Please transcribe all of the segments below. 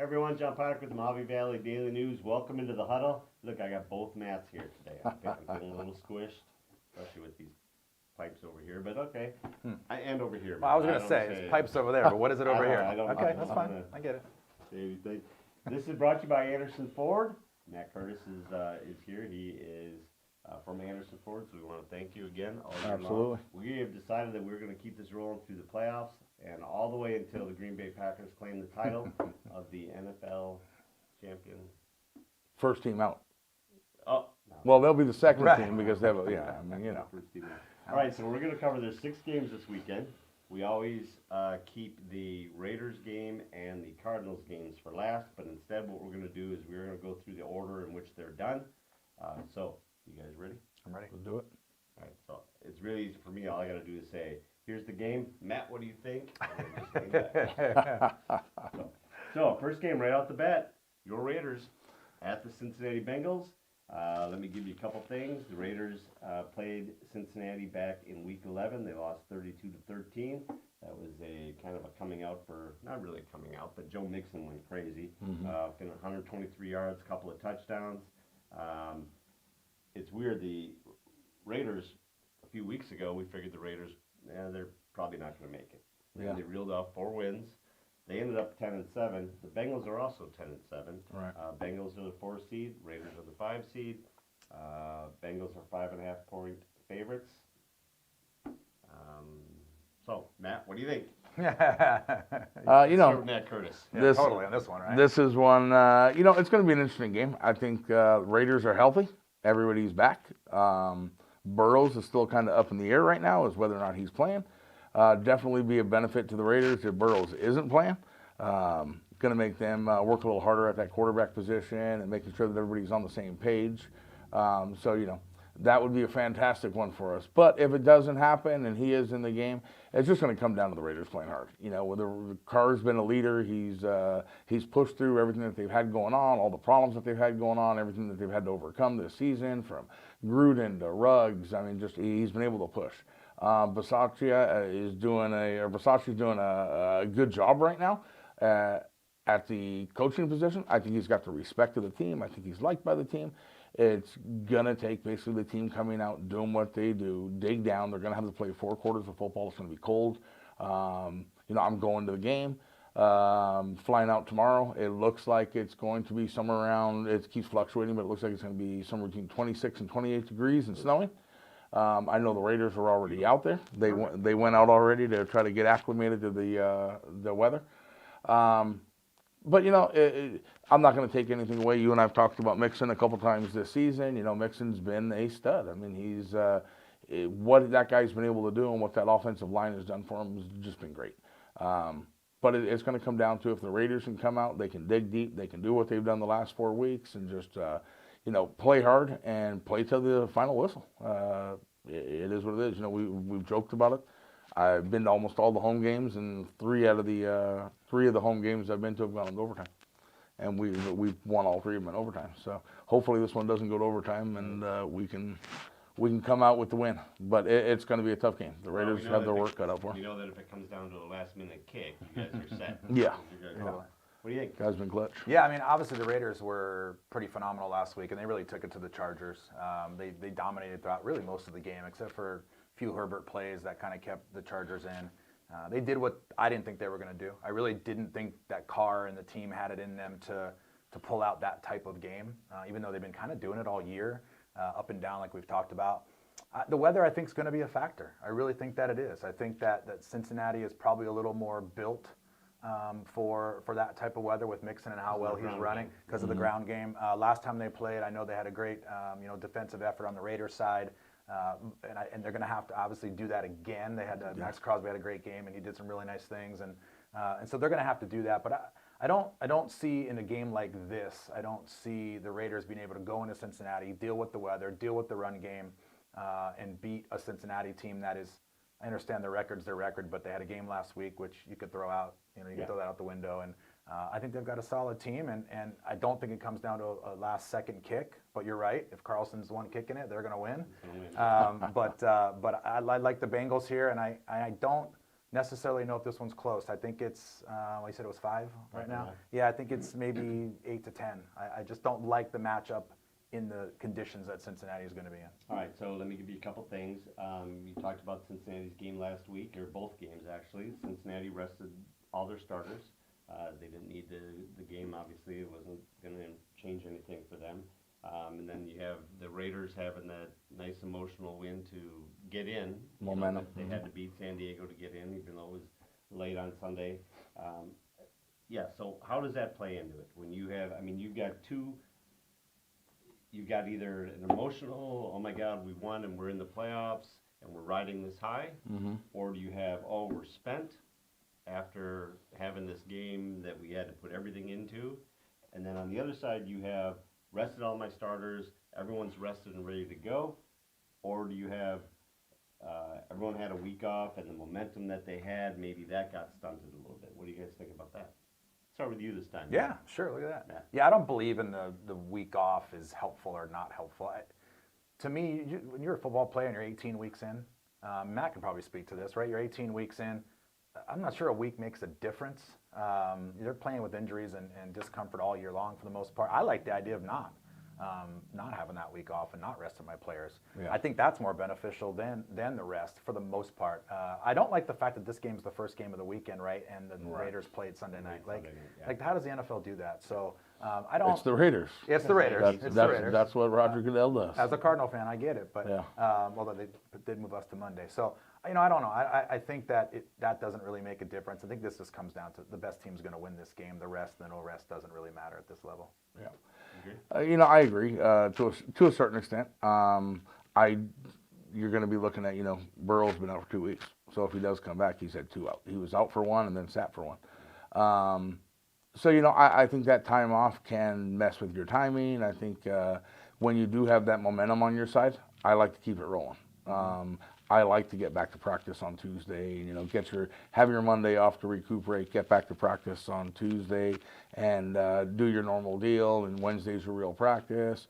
Everyone, John Potter with the Mojave Valley Daily News. Welcome into the Huddle. Look, I got both Matts here today. I'm feeling a little squished, especially with these pipes over here, but okay. And over here. Well, I was going to say, it's pipes over there, but what is it over here? Okay, that's fine. I get it. Say anything. This is brought to you by Anderson Ford. Matt Curtis is here. He is from Anderson Ford, so we want to thank you again. Absolutely. We have decided that we're going to keep this rolling through the playoffs and all the way until the Green Bay Packers claim the title of the NFL champion. First team out. Oh, no. Well, they'll be the second Right. team because they have First team out. All right, so we're going to cover there's 6 games this weekend. We always keep the Raiders game and the Cardinals games for last, but instead what we're going to do is we're going to go through the order in which they're done. So, you guys ready? I'm ready. Let's do it. All right, so it's really easy for me. All I got to do is say, here's the game. Matt, what do you think? And we'll just name that. So, first game right out the bat, your Raiders at the Cincinnati Bengals. Let me give you a couple things. The Raiders played Cincinnati back in Week 11. They lost 32-13. That was a kind of a coming out for, not really a coming out, but Joe Mixon went crazy. Finished 123 yards, a couple of touchdowns. It's weird, the Raiders, a few weeks ago, we figured the Raiders, they're probably not going to make it. Yeah. They reeled off 4 wins. They ended up 10-7. The Bengals are also 10-7. Right. Bengals are the 4 seed. Raiders are the 5 seed. Bengals are 5.5 point favorites. So, Matt, what do you think? Start with Matt Curtis. Yeah, totally on this one, right? This is one, it's going to be an interesting game. I think Raiders are healthy. Everybody's back. Burrows is still kind of up in the air right now as whether or not he's playing. Definitely be a benefit to the Raiders if Burrows isn't playing. Going to make them work a little harder at that quarterback position and making sure that everybody's on the same page. That would be a fantastic one for us. But if it doesn't happen and he is in the game, it's just going to come down to the Raiders playing hard. The Carr's been a leader. He's pushed through everything that they've had going on, all the problems that they've had going on, everything that they've had to overcome this season, from Gruden to Ruggs. I mean, just he's been able to push. Versace is doing a good job right now at the coaching position. I think he's got the respect of the team. I think he's liked by the team. It's going to take basically the team coming out, doing what they do, dig down. They're going to have to play 4 quarters of football. It's going to be cold. I'm going to the game, flying out tomorrow. It looks like it's going to be somewhere around, it keeps fluctuating, but it looks like it's going to be somewhere between 26 and 28 degrees and snowing. I know the Raiders are already out there. They went out already to try to get acclimated to the weather. But, I'm not going to take anything away. You and I have talked about Mixon a couple times this season. Mixon's been a stud. I mean, he's what that guy's been able to do and what that offensive line has done for him has just been great. But it's going to come down to if the Raiders can come out, they can dig deep, they can do what they've done the last 4 weeks and just, play hard and play till the final whistle. It is what it is. We've joked about it. I've been to almost all the home games, and 3 of the home games I've been to have gone into overtime, and we've won all 3 of them in overtime. So hopefully this one doesn't go to overtime, and we can come out with the win. But it's going to be a tough game. The Raiders have their work cut out for them. You know that if it comes down to the last minute kick, you guys are set. Yeah. What do you think? Guys been clutch. Yeah, I mean, obviously the Raiders were pretty phenomenal last week, and they really took it to the Chargers. They dominated throughout really most of the game, except for a few Herbert plays that kind of kept the Chargers in. They did what I didn't think they were going to do. I really didn't think that Carr and the team had it in them to pull out that type of game, even though they've been kind of doing it all year, up and down like we've talked about. The weather, I think, is going to be a factor. I really think that it is. I think that Cincinnati is probably a little more built for that type of weather with Mixon and how well he's running because of the ground game. Last time they played, I know they had a great defensive effort on the Raiders side. And they're going to have to obviously do that again. They had Max Crosby had a great game, and he did some really nice things, and so they're going to have to do that. But I don't see in a game like this, I don't see the Raiders being able to go into Cincinnati, deal with the weather, deal with the run game, and beat a Cincinnati team that is. I understand their record's their record, but they had a game last week which you could throw out. You could throw that out the window, and I think they've got a solid team, and I don't think it comes down to a last-second kick. But you're right. If Carlson's the one kicking it, they're going to win. But I like the Bengals here, and I don't necessarily know if this one's close. I think it's, well, you said it was 5 right now? 5-9. Yeah, I think it's maybe 8 to 10. I just don't like the matchup in the conditions that Cincinnati is going to be in. All right, so let me give you a couple things. You talked about Cincinnati's game last week, or both games actually. Cincinnati rested all their starters. They didn't need the game, obviously. It wasn't going to change anything for them. And then you have the Raiders having that nice emotional win to get in. Momentum. They had to beat San Diego to get in, even though it was late on Sunday. Yeah, so how does that play into it? When you have, I mean, you've got either an emotional, oh my God, we won and we're in the playoffs and we're riding this high, or do you have, oh, we're spent after having this game that we had to put everything into, and then on the other side you have rested all my starters, everyone's rested and ready to go, or do you have everyone had a week off and the momentum that they had, maybe that got stunted a little bit. What do you guys think about that? Start with you this time. Yeah, sure. Look at that. Matt. Yeah, I don't believe in the week off is helpful or not helpful. To me, when you're a football player and you're 18 weeks in, Matt can probably speak to this, right? You're 18 weeks in. I'm not sure a week makes a difference. They're playing with injuries and discomfort all year long for the most part. I like the idea of not having that week off and not resting my players. Yeah. I think that's more beneficial than the rest for the most part. I don't like the fact that this game's the first game of the weekend, right? And the Raiders played Sunday night. Like how does the NFL do that? So I don't. It's the Raiders. It's the Raiders. That's what Roger Goodell does. As a Cardinal fan, I get it, but although they did move us to Monday, so I don't know. I think that that doesn't really make a difference. I think this just comes down to the best team's going to win this game. The rest, the no rest, doesn't really matter at this level. Yeah. I agree to a certain extent. You're going to be looking at, Burrow's been out for 2 weeks. So if he does come back, he's had 2 out. He was out for 1 and then sat for 1. So, I think that time off can mess with your timing. I think when you do have that momentum on your side, I like to keep it rolling. I like to get back to practice on Tuesday, have your Monday off to recuperate, get back to practice on Tuesday and do your normal deal, and Wednesday's your real practice.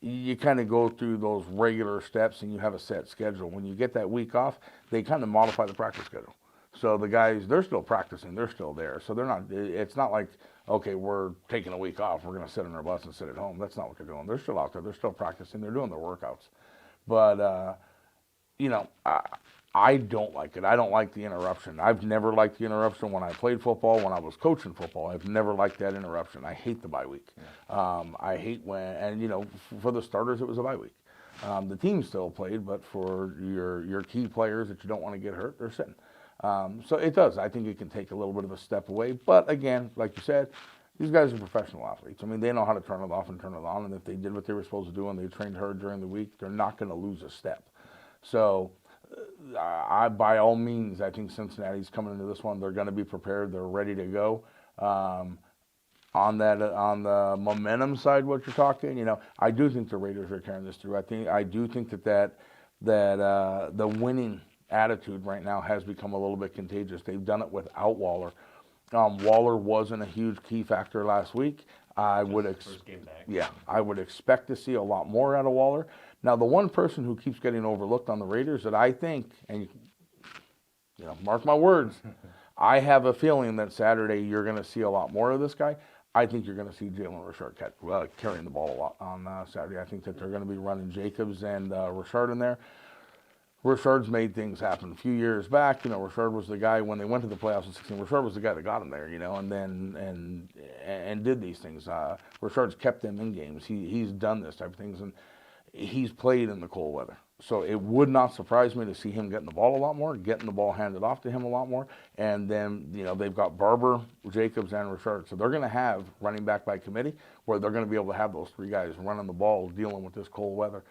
You kind of go through those regular steps and you have a set schedule. When you get that week off, they kind of modify the practice schedule. So the guys, they're still practicing, they're still there. So it's not like, okay, we're taking a week off, we're going to sit on our butts and sit at home. That's not what they're doing. They're still out there, they're still practicing, they're doing their workouts. But, I don't like it. I don't like the interruption. I've never liked the interruption when I played football, when I was coaching football. I've never liked that interruption. I hate the bye week. Yeah. I hate for the starters, it was a bye week. The team still played, but for your key players that you don't want to get hurt, they're sitting. So it does. I think it can take a little bit of a step away. But again, like you said, these guys are professional athletes. I mean, they know how to turn it off and turn it on. And if they did what they were supposed to do and they trained hard during the week, they're not going to lose a step. So, by all means, I think Cincinnati's coming into this one. They're going to be prepared. They're ready to go. On the momentum side, what you're talking, I do think the Raiders are carrying this through. I do think that the winning attitude right now has become a little bit contagious. They've done it without Waller. Waller wasn't a huge key factor last week. I would expect to see a lot more out of Waller. Now, the one person who keeps getting overlooked on the Raiders that I think, and mark my words, I have a feeling that Saturday you're going to see a lot more of this guy. I think you're going to see Jalen Hurts carrying the ball a lot on Saturday. I think that they're going to be running Jacobs and Richard in there. Richard's made things happen. A few years back, Richard was the guy when they went to the playoffs in 2016. Richard was the guy that got him there, and did these things. Richard's kept them in games. He's done this type of things, and he's played in the cold weather. So it would not surprise me to see him getting the ball a lot more, getting the ball handed off to him a lot more. And then, they've got Barber, Jacobs, and Richard. So they're going to have running back by committee where they're going to be able to have those 3 guys running the ball, dealing with this cold weather.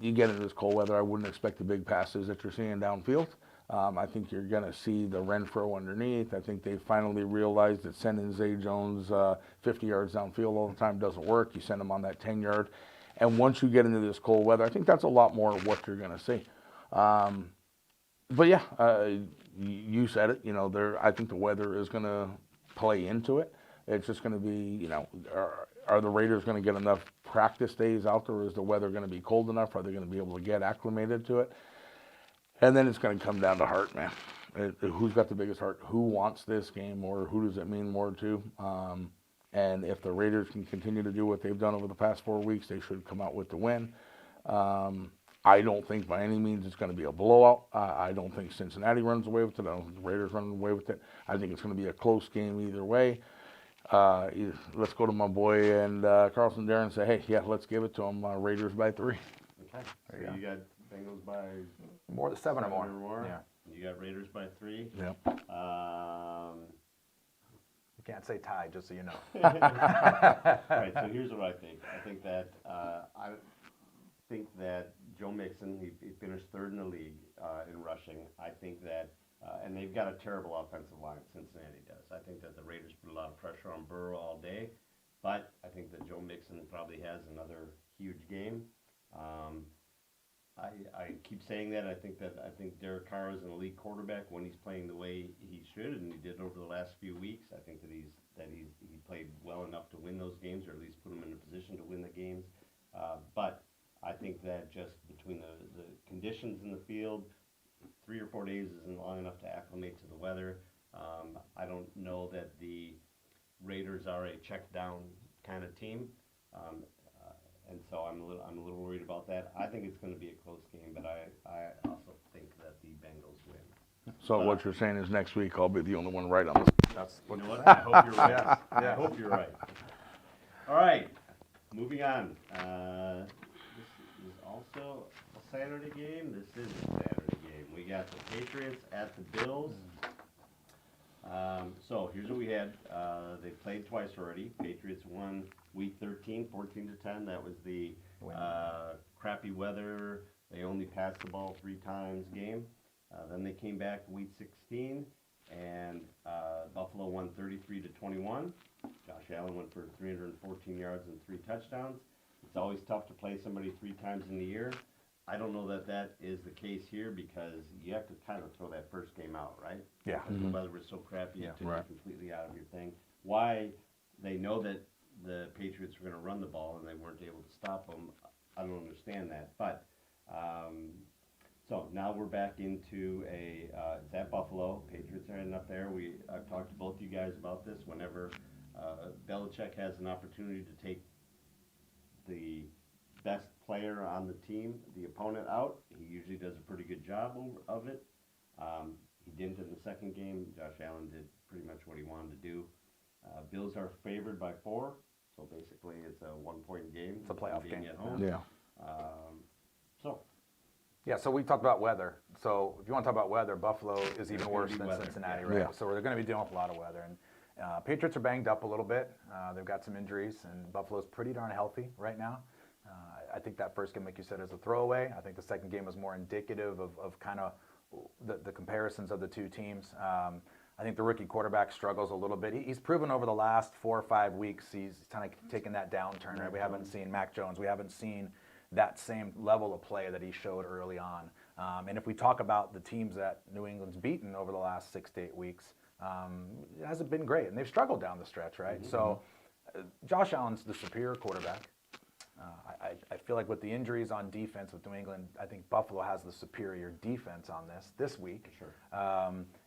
You get into this cold weather, I wouldn't expect the big passes that you're seeing downfield. I think you're going to see the Renfro underneath. I think they finally realized that sending Zay Jones 50 yards downfield all the time doesn't work. You send him on that 10-yard. And once you get into this cold weather, I think that's a lot more of what you're going to see. But yeah, you said it. I think the weather is going to play into it. It's just going to be, are the Raiders going to get enough practice days out there? Is the weather going to be cold enough? Are they going to be able to get acclimated to it? And then it's going to come down to heart, man. Who's got the biggest heart? Who wants this game more? Who does it mean more to? And if the Raiders can continue to do what they've done over the past 4 weeks, they should come out with the win. I don't think by any means it's going to be a blowout. I don't think Cincinnati runs away with it. I don't think the Raiders run away with it. I think it's going to be a close game either way. Let's go to my boy and Carlson Darren and say, hey, yeah, let's give it to them. Raiders by 3. Okay. So you got Bengals by More than 7 or more. Yeah. You got Raiders by 3. Yep. You can't say tie, just so you know. All right. So here's what I think. I think that Joe Mixon, he finished 3rd in the league in rushing. I think that, and they've got a terrible offensive line. Cincinnati does. I think that the Raiders put a lot of pressure on Burrow all day, but I think that Joe Mixon probably has another huge game. I keep saying that. I think Derek Carr is an elite quarterback when he's playing the way he should, and he did over the last few weeks. I think that he played well enough to win those games, or at least put him in a position to win the games. But I think that just between the conditions in the field, 3 or 4 days isn't long enough to acclimate to the weather. I don't know that the Raiders are a check down kind of team. And so I'm a little worried about that. I think it's going to be a close game, but I also think that the Bengals win. So what you're saying is next week I'll be the only one right on this. That's You know what? I hope you're right. Yeah. I hope you're right. All right, moving on. This is also a Saturday game. This is a Saturday game. We got the Patriots at the Bills. So here's what we had. They played twice already. Patriots won Week 13, 14-10. That was the crappy weather. They only passed the ball 3 times game. Then they came back Week 16, and Buffalo won 33-21. Josh Allen went for 314 yards and 3 touchdowns. It's always tough to play somebody 3 times in the year. I don't know that that is the case here because you have to kind of throw that first game out, right? Yeah. Because the weather was so crappy, you took right. it completely out of your thing. Why they know that the Patriots were going to run the ball and they weren't able to stop them, I don't understand that. But so now we're back into it's at Buffalo. Patriots are heading up there. I've talked to both you guys about this. Whenever Belichick has an opportunity to take the best player on the team, the opponent out, he usually does a pretty good job of it. He didn't in the second game. Josh Allen did pretty much what he wanted to do. Bills are favored by 4, so basically it's a 1-point game. It's a playoff game at home. Yeah. Yeah, so we talked about weather. So if you want to talk about weather, Buffalo is even worse than weather. Cincinnati, Yeah. right? Yeah. So they're going to be dealing with a lot of weather. And Patriots are banged up a little bit. They've got some injuries, and Buffalo's pretty darn healthy right now. I think that first game, like you said, is a throwaway. I think the second game is more indicative of kind of the comparisons of the two teams. I think the rookie quarterback struggles a little bit. He's proven over the last 4 or 5 weeks he's kind of taken that downturn. Right? We haven't seen Mac Jones. We haven't seen that same level of play that he showed early on. And if we talk about the teams that New England's beaten over the last 6 to 8 weeks, it hasn't been great. And they've struggled down the stretch, right? Mm-hmm. So Josh Allen's the superior quarterback. I feel like with the injuries on defense with New England, I think Buffalo has the superior defense on this week. Sure.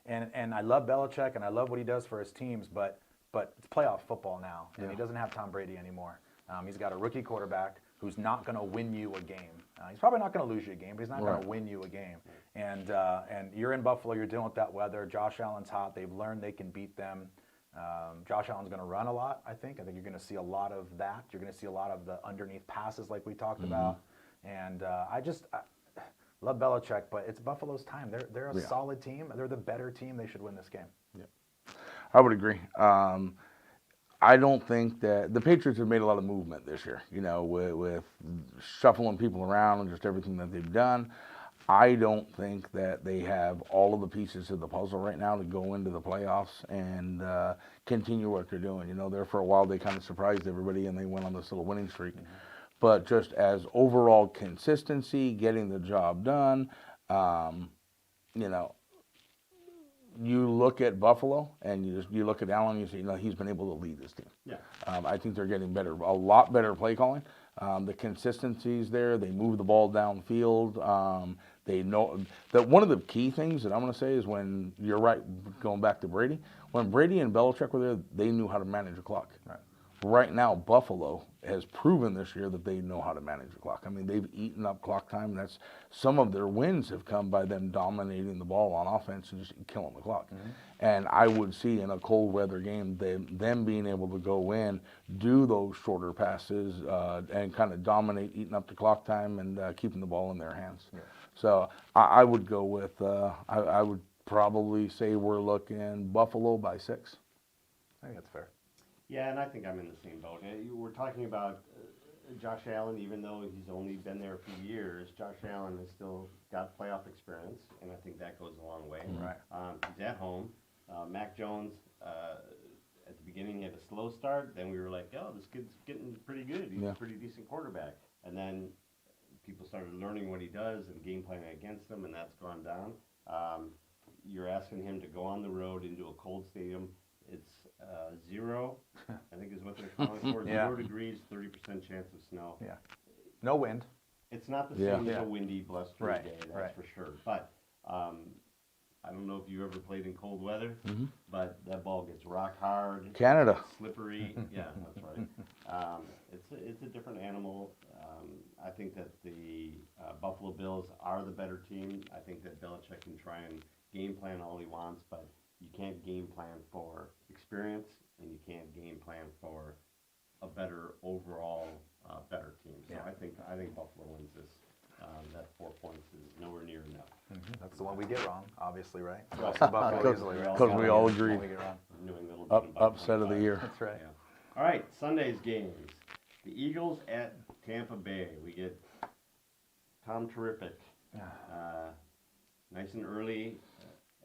And I love Belichick and I love what he does for his teams, but it's playoff football now, and he doesn't have Tom Brady anymore. He's got a rookie quarterback who's not going to win you a game. He's probably not going to lose you a game, but he's not going to win you a game. And you're in Buffalo, you're dealing with that weather. Josh Allen's hot. They've learned they can beat them. Josh Allen's going to run a lot, I think. I think you're going to see a lot of that. You're going to see a lot of the underneath passes like we talked about. And I love Belichick, but it's Buffalo's time. They're a solid team. They're the better team. They should win this game. Yeah, I would agree. I don't think that the Patriots have made a lot of movement this year, with shuffling people around and just everything that they've done. I don't think that they have all of the pieces of the puzzle right now to go into the playoffs and continue what they're doing. There for a while they kind of surprised everybody and they went on this little winning streak. Mm-hmm. But just as overall consistency, getting the job done, you look at Buffalo and you look at Allen and you say, he's been able to lead this team. Yeah. I think they're getting better, a lot better play calling. The consistency's there. They move the ball downfield. They know that one of the key things that I'm going to say is when you're right, going back to Brady, when Brady and Belichick were there, they knew how to manage a clock. Right now, Buffalo has proven this year that they know how to manage the clock. I mean, they've eaten up clock time. That's some of their wins have come by them dominating the ball on offense and just killing the clock. And I would see in a cold weather game them being able to go in, do those shorter passes, and kind of dominate, eating up the clock time and keeping the ball in their hands. So I would go with I would probably say we're looking Buffalo by 6. I think that's fair. Yeah, and I think I'm in the same boat. We're talking about Josh Allen, even though he's only been there a few years, Josh Allen has still got playoff experience, and I think that goes a long way. Right. He's at home. Mac Jones, at the beginning, he had a slow start. Then we were like, oh, this kid's getting pretty good. He's a pretty decent quarterback. And then people started learning what he does and game planning against him, and that's gone down. You're asking him to go on the road into a cold stadium. It's 0, I think is what they're calling for. 0 degrees, 30% chance of snow. Yeah. No wind. It's not the same as a windy, blustery day, that's for sure. But I don't know if you've ever played in cold weather, but that ball gets rock hard. Canada. Slippery. Yeah, that's right. It's a different animal. I think that the Buffalo Bills are the better team. I think that Belichick can try and game plan all he wants, but you can't game plan for experience, and you can't game plan for a better overall, better team. So I think Buffalo wins this. That 4 points is nowhere near enough. That's the one we get wrong, obviously, right? Right. Also Buffalo easily, right? Because we all agree. We get wrong. New England will beat them by Upset of the 25. year. That's right. Yeah. All right, Sunday's games. The Eagles at Tampa Bay. We get Tom Terrific. Nice and early.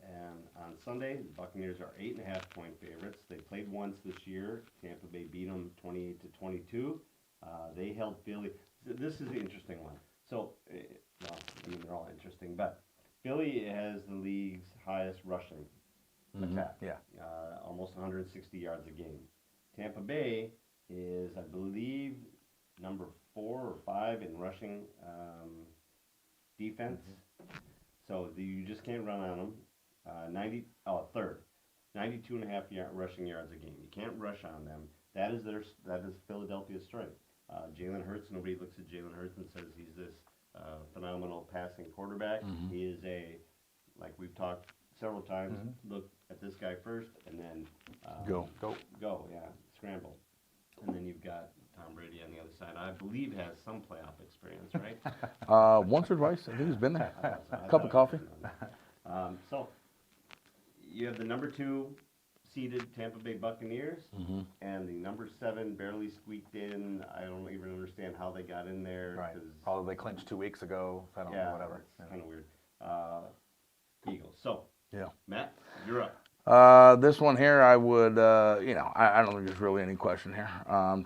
And on Sunday, the Buccaneers are 8.5-point favorites. They played once this year. Tampa Bay beat them 28-22. They held Philly. This is the interesting one. So, well, I mean, they're all interesting, but Philly has the league's highest rushing attack. Yeah. Almost 160 yards a game. Tampa Bay is, I believe, number 4 or 5 in rushing defense. So you just can't run on them. Third. 92.5 rushing yards a game. You can't rush on them. That is Philadelphia's strength. Jalen Hurts, nobody looks at Jalen Hurts and says he's this phenomenal passing quarterback. He is like we've talked several times, look at this guy first and then Go, scramble. And then you've got Tom Brady on the other side. I believe has some playoff experience, right? once or twice. I think he's been there. Cup of coffee. So you have the number 2 seeded Tampa Bay Buccaneers and the number 7 barely squeaked in. I don't even understand how they got in there. Right. Probably they clinched 2 weeks ago. I don't know, whatever. It's kind of weird. Eagles. So, Matt, you're up. This one here, I would, I don't think there's really any question here.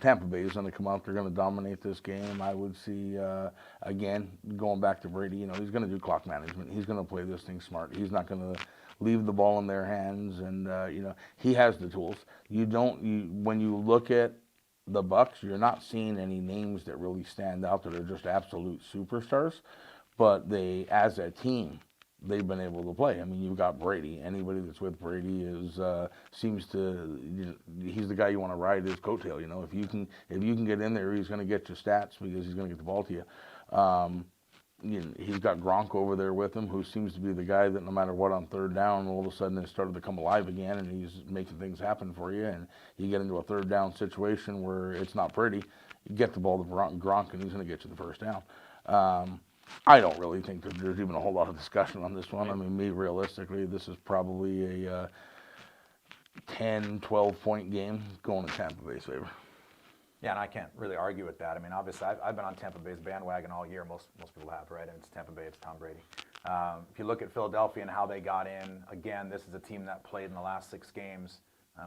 Tampa Bay is going to come out. They're going to dominate this game. I would see, again, going back to Brady, he's going to do clock management. He's going to play this thing smart. He's not going to leave the ball in their hands, and, he has the tools. When you look at the Bucs, you're not seeing any names that really stand out that are just absolute superstars, but they, as a team, they've been able to play. I mean, you've got Brady. Anybody that's with Brady he's the guy you want to ride his coattail. If you can get in there, he's going to get you stats because he's going to get the ball to you. He's got Gronk over there with him, who seems to be the guy that no matter what on third down, all of a sudden has started to come alive again, and he's making things happen for you. And you get into a third down situation where it's not pretty, you get the ball to Gronk, and he's going to get you the first down. I don't really think that there's even a whole lot of discussion on this one. I mean, realistically, this is probably a 10, 12-point game going to Tampa Bay's favor. Yeah, and I can't really argue with that. I mean, obviously, I've been on Tampa Bay's bandwagon all year. Most people have, right? And it's Tampa Bay, it's Tom Brady. If you look at Philadelphia and how they got in, again, this is a team that played in the last 6 games.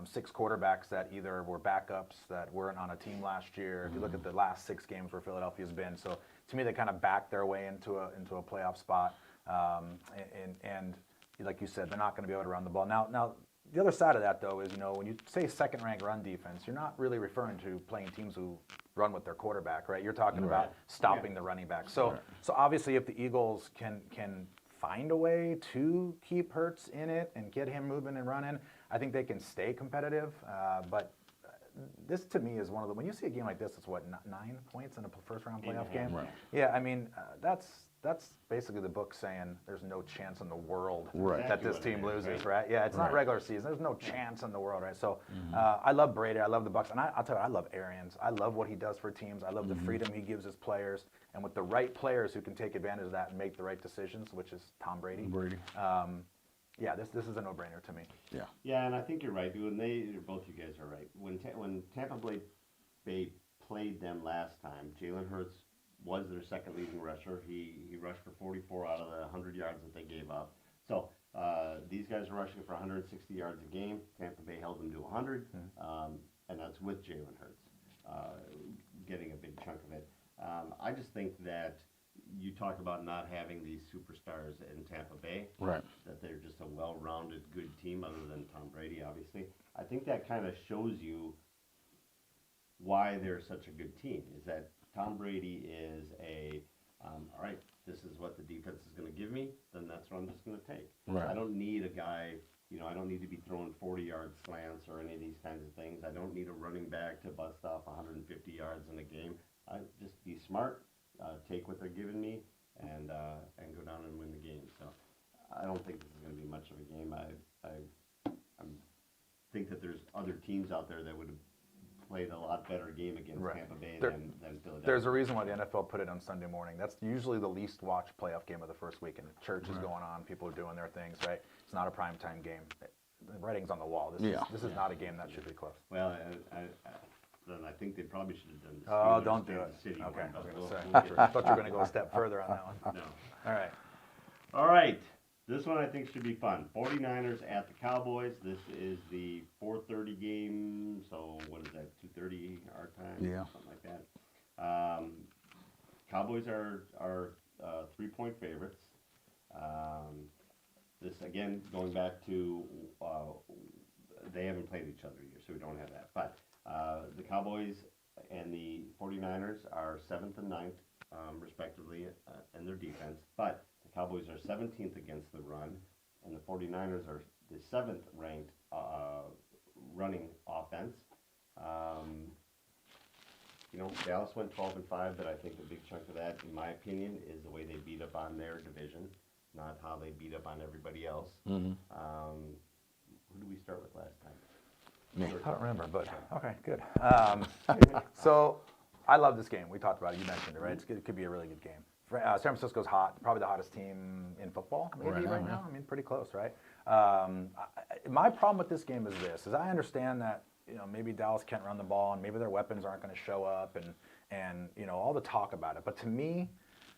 6 quarterbacks that either were backups that weren't on a team last year. If you look at the last 6 games where Philadelphia's been, so to me they kind of backed their way into a playoff spot. And like you said, they're not going to be able to run the ball. Now the other side of that, though, is, when you say second-ranked run defense, you're not really referring to playing teams who run with their quarterback, right? You're talking about stopping the running back. So obviously, if the Eagles can find a way to keep Hurts in it and get him moving and running, I think they can stay competitive. But this, to me, is one of the, when you see a game like this, it's what, 9 points in a first-round playoff game? Right. Yeah, I mean, that's basically the book saying there's no chance in the world Right. that this team loses, right? Yeah, it's not regular season. There's no chance in the world, right? So I love Brady. I love the Bucs. And I'll tell you, I love Arians. I love what he does for teams. I love the freedom he gives his players. And with the right players who can take advantage of that and make the right decisions, which is Tom Brady. Yeah, this is a no-brainer to me. Yeah. Yeah, and I think you're right. Both you guys are right. When Tampa Bay played them last time, Jalen Hurts was their second leading rusher. He rushed for 44 out of the 100 yards that they gave up. So these guys are rushing for 160 yards a game. Tampa Bay held them to 100, and that's with Jalen Hurts getting a big chunk of it. I just think that you talk about not having these superstars in Tampa Bay, Right. that they're just a well-rounded, good team other than Tom Brady, obviously. I think that kind of shows you why they're such a good team, is that Tom Brady is all right, this is what the defense is going to give me, then that's what I'm just going to take. Right. I don't need a guy, I don't need to be throwing 40-yard slants or any of these kinds of things. I don't need a running back to bust off 150 yards in a game. I just be smart, take what they're giving me, and go down and win the game. So I don't think this is going to be much of a game. I think that there's other teams out there that would have played a lot better game against Tampa Bay than Philadelphia. There's a reason why the NFL put it on Sunday morning. That's usually the least watched playoff game of the first weekend. Church is going on, people are doing their things, right? It's not a primetime game. The writing's on the wall. This is not a game that should be close. Well, then I think they probably should have done the Oh, Steelers, don't do it. Kansas City Okay, one, I was but going to we'll say. get I thought you were going to go a step further on that one. No. All right. All right. This one I think should be fun. 49ers at the Cowboys. This is the 4:30 game. So what is that? 2:30 our time? Yeah. Something like that. Cowboys are 3-point favorites. This again going back to they haven't played each other yet, so we don't have that. But the Cowboys and the 49ers are 7th and 9th, respectively, in their defense. But the Cowboys are 17th against the run, and the 49ers are the 7th ranked running offense. Dallas went 12-5, but I think a big chunk of that, in my opinion, is the way they beat up on their division, not how they beat up on everybody else. Mm-hmm. Who did we start with last time? Me. I don't remember, but okay, good. So I love this game. We talked about it. You mentioned it, right? It could be a really good game. San Francisco's hot, probably the hottest team in football, maybe right now. I mean, pretty close, right? My problem with this game is this: is I understand that maybe Dallas can't run the ball, and maybe their weapons aren't going to show up, and all the talk about it. But to me,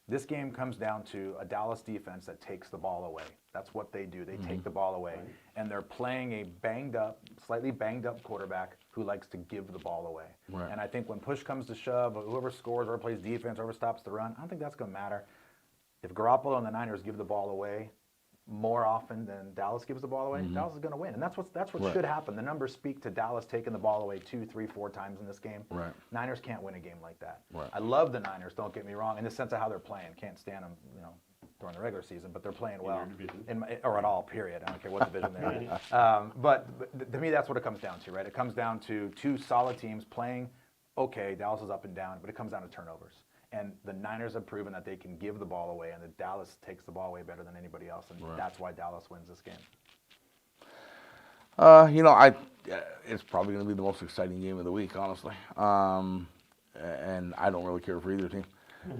this game comes down to a Dallas defense that takes the ball away. That's what they do. They take the ball away. Right. And they're playing a slightly banged up quarterback who likes to give the ball away. Right. And I think when push comes to shove, whoever scores, whoever plays defense, whoever stops the run, I don't think that's going to matter. If Garoppolo and the Niners give the ball away more often than Dallas gives the ball away, Dallas is going to win. And that's what Right. should happen. The numbers speak to Dallas taking the ball away 2, 3, 4 times in this game. Right. Niners can't win a game like that. Right. I love the Niners, don't get me wrong, in the sense of how they're playing. Can't stand them, during the regular season, but they're playing well. their division. Or at all, period. I don't care what division they're in. But to me, that's what it comes down to, right? It comes down to two solid teams playing okay. Dallas is up and down, but it comes down to turnovers. And the Niners have proven that they can give the ball away, and that Dallas takes the ball away better than anybody else, and that's why Dallas wins this game. It's probably going to be the most exciting game of the week, honestly. And I don't really care for either team.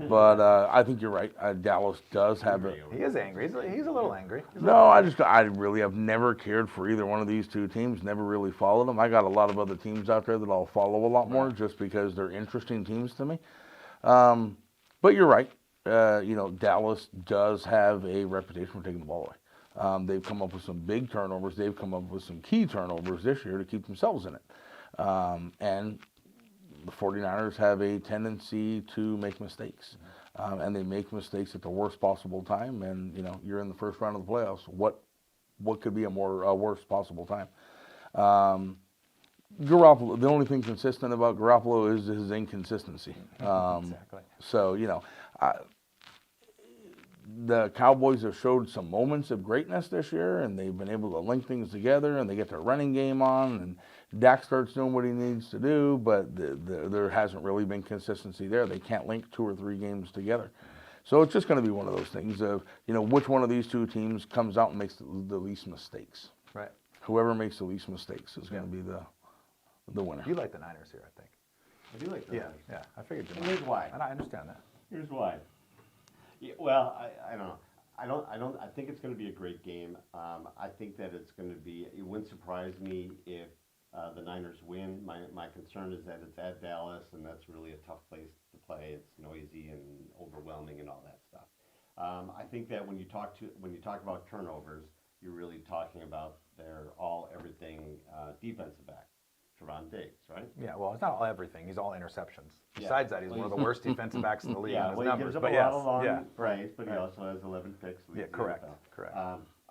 But I think you're right. Dallas does have it. He is angry. He's a little angry. I really have never cared for either one of these two teams. Never really followed them. I got a lot of other teams out there that I'll follow a lot more just because they're interesting teams to me. But you're right. Dallas does have a reputation for taking the ball away. They've come up with some big turnovers. They've come up with some key turnovers this year to keep themselves in it. And the 49ers have a tendency to make mistakes. And they make mistakes at the worst possible time. And, you're in the first round of the playoffs. What what could be a more worst possible time. Garoppolo, the only thing consistent about Garoppolo is his inconsistency. Exactly. So, the Cowboys have showed some moments of greatness this year, and they've been able to link things together, and they get their running game on, and Dak starts doing what he needs to do, but there hasn't really been consistency there. They can't link 2 or 3 games together. So it's just going to be one of those things of, which one of these two teams comes out and makes the least mistakes. Right. Whoever makes the least mistakes is going to be the winner. You like the Niners here, I think. I do like the Niners. Yeah. I figured you And might. here's why. And I understand that. Here's why. Yeah, well, I don't know. I think it's going to be a great game. I think that it's going to be. It wouldn't surprise me if the Niners win. My concern is that it's at Dallas, and that's really a tough place to play. It's noisy and overwhelming and all that stuff. I think that when you talk about turnovers, you're really talking about their everything defensive back. Trevon Diggs, right? Yeah, well, it's not all everything. He's all interceptions. Besides that, he's one of the worst defensive backs in the league Yeah, in his he numbers. gives up But a yes, lot of long yeah, plays, but he also has 11 picks. yeah, correct, correct.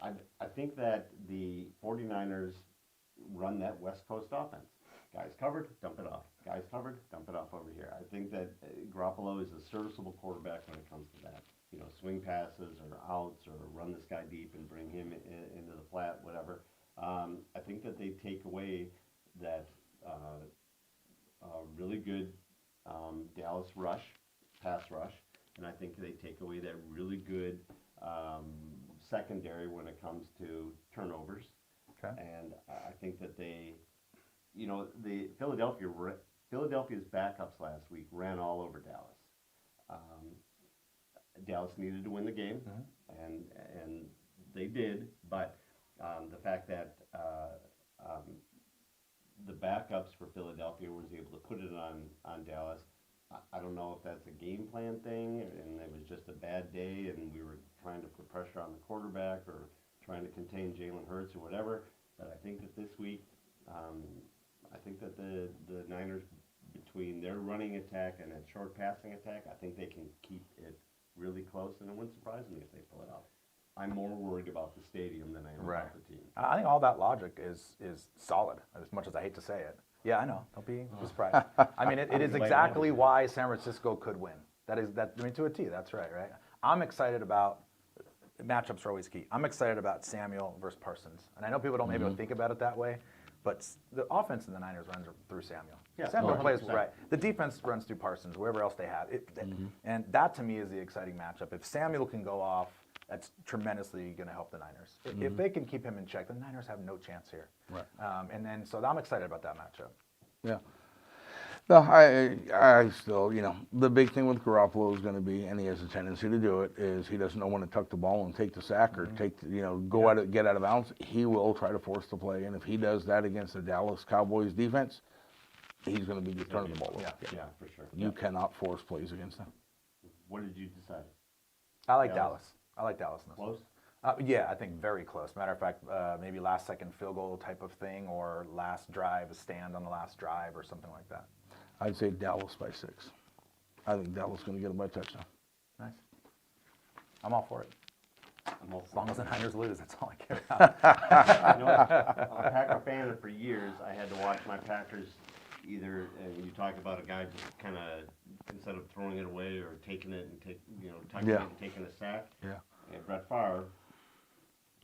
I think that the 49ers run that West Coast offense. Guys covered, dump it off. Guys covered, dump it off over here. I think that Garoppolo is a serviceable quarterback when it comes to that. Swing passes or outs or run this guy deep and bring him into the flat, whatever. I think that they take away that really good Dallas pass rush, and I think they take away that really good secondary when it comes to turnovers. Okay. And I think that the Philadelphia's backups last week ran all over Dallas. Dallas needed to win the game, and they did, but the fact that the backups for Philadelphia was able to put it on Dallas. I don't know if that's a game plan thing and it was just a bad day and we were trying to put pressure on the quarterback or trying to contain Jalen Hurts or whatever. But I think that this week, I think that the Niners, between their running attack and that short passing attack, I think they can keep it really close, and it wouldn't surprise me if they pull it out. I'm more worried about the stadium than I am about the team. I think all that logic is solid, as much as I hate to say it. Yeah, I know. Don't be surprised. I mean, it is exactly why San Francisco could win. I mean, to a T, that's right? I'm excited about, matchups are always key. I'm excited about Samuel versus Parsons. And I know people don't maybe think about it that way, but the offense in the Niners runs through Samuel. Yeah, Samuel 100%. plays right. The defense runs through Parsons, wherever else they have. And that, to me, is the exciting matchup. If Samuel can go off, that's tremendously going to help the Niners. If they can keep him in check, the Niners have no chance here. Right. So I'm excited about that matchup. Yeah. No, I still, the big thing with Garoppolo is going to be, and he has a tendency to do it, is he doesn't know when to tuck the ball and take the sack or go at it, get out of bounds. He will try to force the play, and if he does that against the Dallas Cowboys defense, he's going to be turning the ball over. Yeah, for sure. You cannot force plays against them. What did you decide? I like Dallas. I like Dallas in this. Close? Yeah, I think very close. Matter of fact, maybe last second field goal type of thing, or last drive, a stand on the last drive, or something like that. I'd say Dallas by 6. I think Dallas is going to get him by touchdown. Nice. I'm all for it. As long as the Niners lose, that's all I care I'm a Packer fan for years. I had to watch my Packers either, and you talk about a guy just kind of, instead of throwing it away or taking it and tucking it and taking a sack. Yeah. And Brett Favre,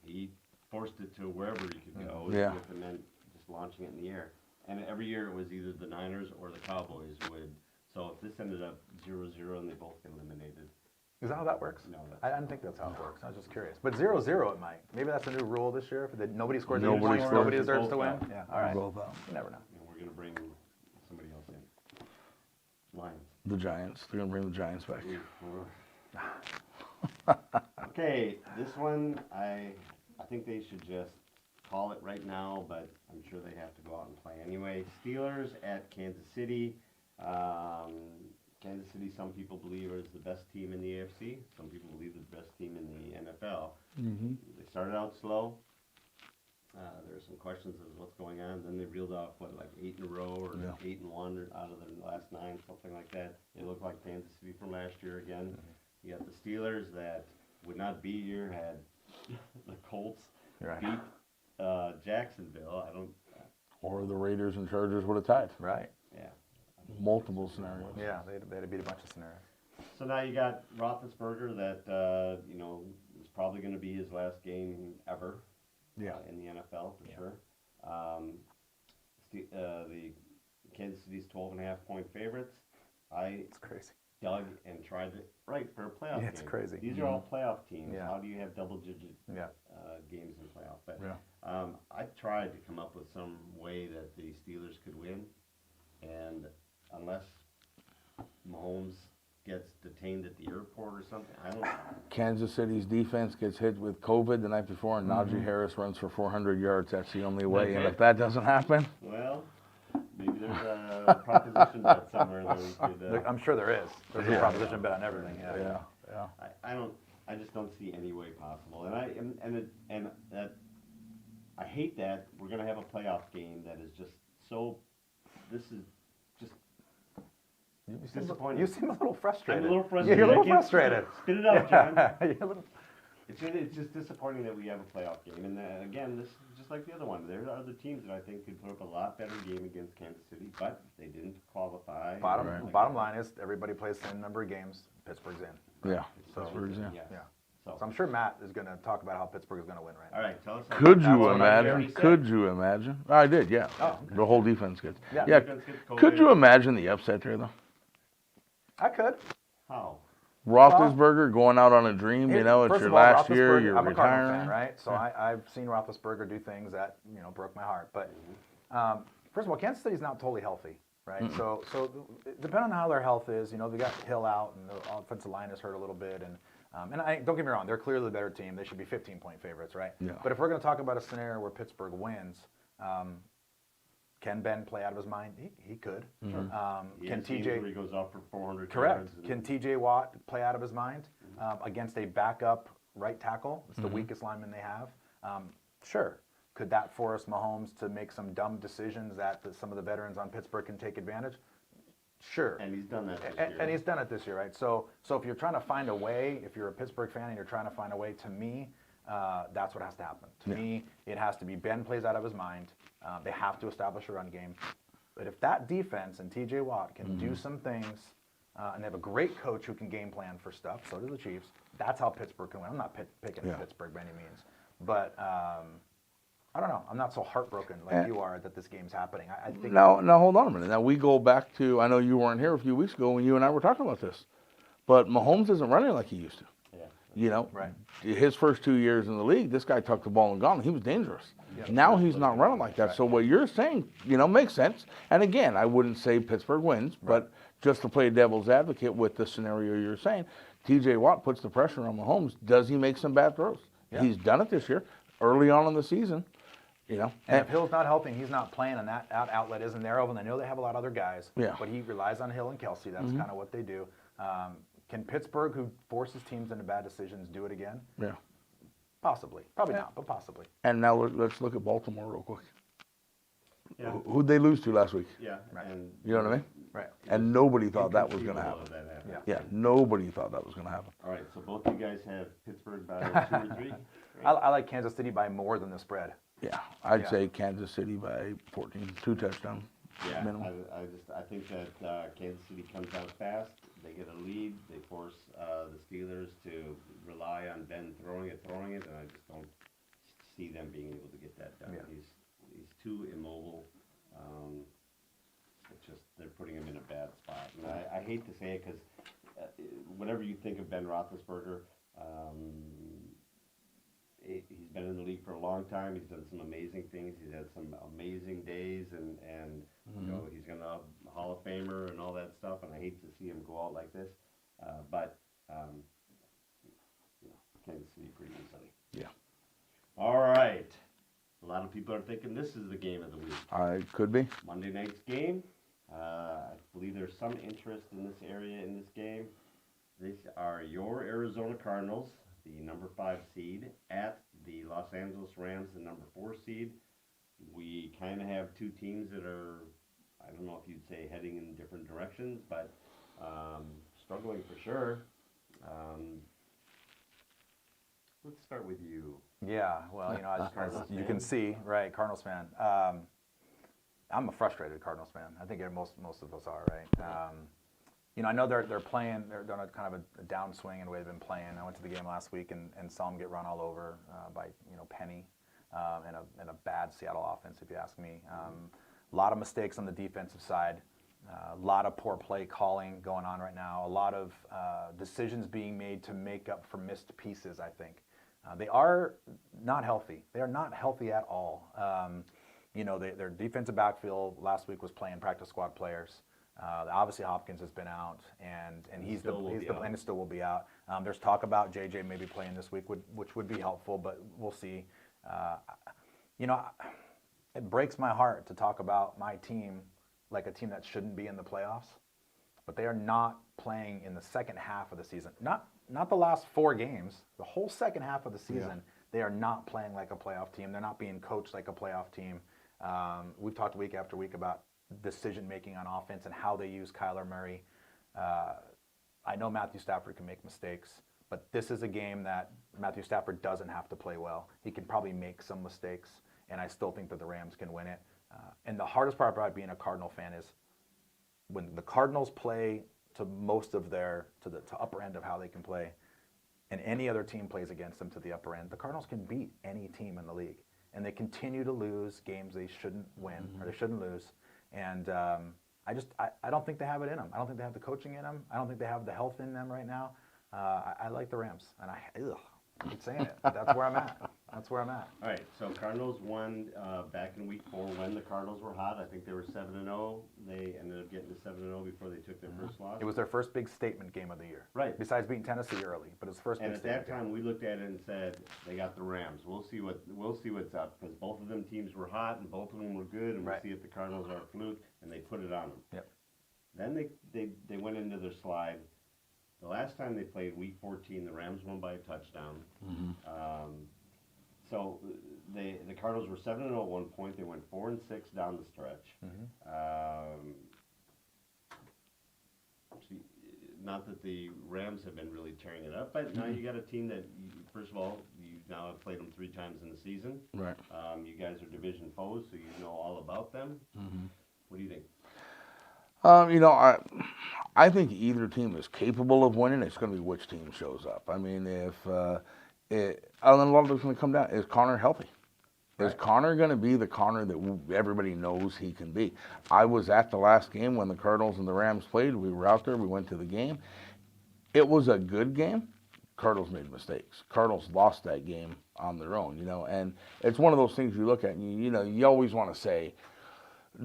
he forced it to wherever he could go, and then just launching it in the air. And every year it was either the Niners or the Cowboys would. So if this ended up 0-0 and they both get eliminated. Is that how that works? No. I don't think that's how it works. I was just curious. But 0-0 it might. Maybe that's a new rule this year. That nobody scores any points, nobody deserves to win. Yeah, all right. Both out. You never know. And we're going to bring somebody else in. Lions. The Giants. They're going to bring the Giants back. Okay, this one, I think they should just call it right now, but I'm sure they have to go out and play anyway. Steelers at Kansas City. Kansas City, some people believe, is the best team in the AFC. Some people believe the best team in the NFL. They started out slow. There were some questions of what's going on. Then they reeled off, 8 in a row or 8 and 1 out of the last 9, something like that. They look like Kansas City from last year again. You got the Steelers that would not be here had the Colts Right. beat Jacksonville. I don't. Or the Raiders and Chargers would have tied. Right. Yeah. Multiple scenarios. Yeah, they had to beat a bunch of scenarios. So now you got Roethlisberger that is probably going to be his last game ever. Yeah. In the NFL for sure. The Kansas City's 12.5-point favorites. It's crazy. Dug and tried to for a playoff game. It's crazy. These are all playoff teams. Yeah. How do you have double-digit Yeah. games in playoff? But Yeah. I tried to come up with some way that the Steelers could win, and unless Mahomes gets detained at the airport or something, I don't know. Kansas City's defense gets hit with COVID the night before, and Najee Harris runs for 400 yards. That's the only way. And if that doesn't happen, Well, maybe there's a proposition bet somewhere that we could. I'm sure there is. There's a proposition bet on everything. Yeah. yeah. I just don't see any way possible, and I hate that we're gonna have a playoff game that is just so. This is just disappointing. You seem a little frustrated. I'm a little frustrated. Yeah, you're a little I can't frustrated. Spit it out, John. You're a little- It's just disappointing that we have a playoff game, and again, this is just like the other one. There are other teams that I think could put up a lot better game against Kansas City, but they didn't qualify. Bottom line is everybody plays the same number of games. Pittsburgh's in. Yeah. So, Pittsburgh's in. Yeah. Yeah. So, So I'm sure Matt is going to talk about how Pittsburgh is going to win right now. all right, tell us. Could That's you what I imagine? already said. Could you imagine? I did, yeah. Oh, okay. The whole defense gets. Yeah. Yeah. Defense gets Could COVID. you imagine the upset there, though? I could. How? Roethlisberger going out on a dream, it's First your of all, last year, Roethlisberger- you're I'm a Cardinal retiring. fan, right? So I've seen Roethlisberger do things that broke my heart. But first of all, Kansas City's not totally healthy, right? So depending on how their health is, they got Hill out and the offensive line is hurt a little bit, and don't get me wrong, they're clearly the better team. They should be 15-point favorites, right? Yeah. But if we're going to talk about a scenario where Pittsburgh wins, can Ben play out of his mind? He could. Can TJ? He goes off for 400 Correct. yards and- Can TJ Watt play out of his mind against a backup right tackle? It's the weakest lineman they have. Sure. Could that force Mahomes to make some dumb decisions that some of the veterans on Pittsburgh can take advantage? Sure. And he's done that this And year. he's done it this year, right? So if you're trying to find a way, if you're a Pittsburgh fan and you're trying to find a way, to me, that's what has to happen. To me, it has to be Ben plays out of his mind. They have to establish a run game. But if that defense and TJ Watt can do some things, and they have a great coach who can game plan for stuff, so do the Chiefs, that's how Pittsburgh can win. I'm not picking Pittsburgh by any means. But I don't know. I'm not so heartbroken like you are that this game's happening. I think Now, hold on a minute. Now, we go back to, I know you weren't here a few weeks ago when you and I were talking about this, but Mahomes isn't running like he used to. Yeah. Right. His first 2 years in the league, this guy tucked the ball and gone. He was dangerous. Now he's not running like that. So what you're saying, makes sense. And again, I wouldn't say Pittsburgh wins, but just to play devil's advocate with the scenario you're saying, TJ Watt puts the pressure on Mahomes. Does he make some bad throws? Yeah. He's done it this year, early on in the season. And if Hill's not helping, he's not playing, and that outlet isn't there. And I know they have a lot of other guys, Yeah. but he relies on Hill and Kelsey. That's kind of what they do. Can Pittsburgh, who forces teams into bad decisions, do it again? Yeah. Possibly. Probably not, but possibly. And now let's look at Baltimore real quick. Yeah. Who'd they lose to last week? Yeah. Right. And You know what I mean? Right. And nobody thought that was going to inconceivable happen. that happened. Yeah. Yeah, nobody thought that was going to happen. All right, so both you guys have Pittsburgh by 2 or 3. I like Kansas City by more than the spread. Yeah, I'd Yeah. say Kansas City by 14, 2 touchdowns. Yeah, minimum. I think that Kansas City comes out fast. They get a lead. They force the Steelers to rely on Ben throwing it, and I just don't see them being able to get that done. Yeah. He's too immobile. It's just they're putting him in a bad spot. And I hate to say it because whatever you think of Ben Roethlisberger, he's been in the league for a long time. He's done some amazing things. He's had some amazing days, and he's going to Hall of Famer and all that stuff. And I hate to see him go out like this, but Kansas City pretty easily. Yeah. All right. A lot of people are thinking this is the game of the week. I could be. Monday night's game. I believe there's some interest in this area in this game. These are your Arizona Cardinals, the number 5 seed, at the Los Angeles Rams, the number 4 seed. We kind of have two teams that are, I don't know if you'd say heading in different directions, but struggling for sure. Let's start with you. Yeah, well, you know, as Cardinals you fan? can see, right, Cardinals fan. I'm a frustrated Cardinals fan. I think most of us are, right? You know, I know they're playing. They're on a kind of a downswing in the way they've been playing. I went to the game last week and saw them get run all over by Penny and a bad Seattle offense, if you ask me. A lot of mistakes on the defensive side. A lot of poor play calling going on right now. A lot of decisions being made to make up for missed pieces, I think. They are not healthy. They are not healthy at all. You know, their defensive backfield last week was playing practice squad players. Obviously, Hopkins has been out, and he's the and still will be out. There's talk about JJ maybe playing this week, which would be helpful, but we'll see. You know, it breaks my heart to talk about my team like a team that shouldn't be in the playoffs, but they are not playing in the second half of the season. Not the last 4 games. The whole second half of the season, they are not playing like a playoff team. They're not being coached like a playoff team. We've talked week after week about decision making on offense and how they use Kyler Murray. I know Matthew Stafford can make mistakes, but this is a game that Matthew Stafford doesn't have to play well. He can probably make some mistakes, and I still think that the Rams can win it. And the hardest part about being a Cardinal fan is when the Cardinals play to most of to upper end of how they can play, and any other team plays against them to the upper end, the Cardinals can beat any team in the league. And they continue to lose games they shouldn't win or they shouldn't lose. And I don't think they have it in them. I don't think they have the coaching in them. I don't think they have the health in them right now. I like the Rams, and I keep saying it. But that's where I'm at. That's where I'm at. All right, so Cardinals won back in week 4 when the Cardinals were hot. I think they were 7-0. They ended up getting to 7-0 before they took their first loss. It was their first big statement game of the year. Right. Besides beating Tennessee early, but it was the first And big at statement that time, we looked at it and said, they got the Rams. We'll see what's up, because both of them teams were hot and both of them were good, and we'll see if the Cardinals are a fluke. And they put it on them. Yep. Then they went into their slide. The last time they played, week 14, the Rams won by a touchdown. So the Cardinals were 7-0 at one point. They went 4-6 down the stretch. Not that the Rams have been really tearing it up, but now you got a team that, first of all, you now have played them 3 times in the season. Right. You guys are division foes, so you know all about them. What do you think? You know, I think either team is capable of winning. It's going to be which team shows up. I mean, a lot of it's going to come down. Is Connor healthy? Is Connor going to be the Connor that everybody knows he can be? I was at the last game when the Cardinals and the Rams played. We were out there. We went to the game. It was a good game. Cardinals made mistakes. Cardinals lost that game on their own, you know. And it's one of those things you look at and you always want to say,